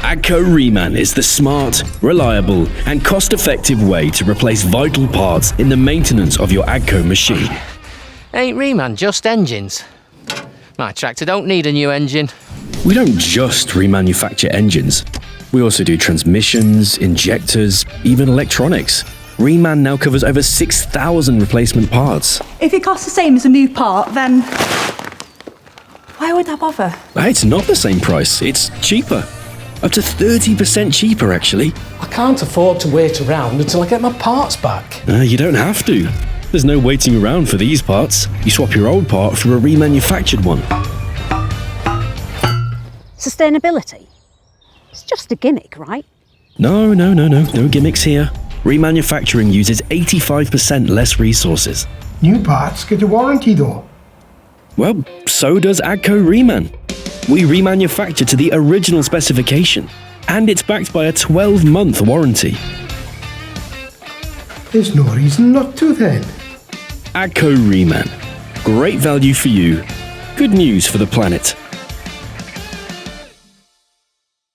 AGCO Reman is the smart, reliable, and cost-effective way to replace vital parts in the maintenance of your AGCO machine. Ain't Reman just engines? My tractor don't need a new engine. We don't just remanufacture engines. We also do transmissions, injectors, even electronics. Reman now covers over 6,000 replacement parts. If it costs the same as a new part, then why would I bother? It's not the same price, it's cheaper. Up to 30% cheaper, actually. I can't afford to wait around until I get my parts back. You don't have to. There's no waiting around for these parts. You swap your old part for a remanufactured one. Sustainability? It's just a gimmick, right? No gimmicks here. Remanufacturing uses 85% less resources. New parts get a warranty though. Well, so does AGCO Reman. We remanufacture to the original specification, and it's backed by a 12-month warranty. There's no reason not to then. AGCO Reman. Great value for you. Good news for the planet.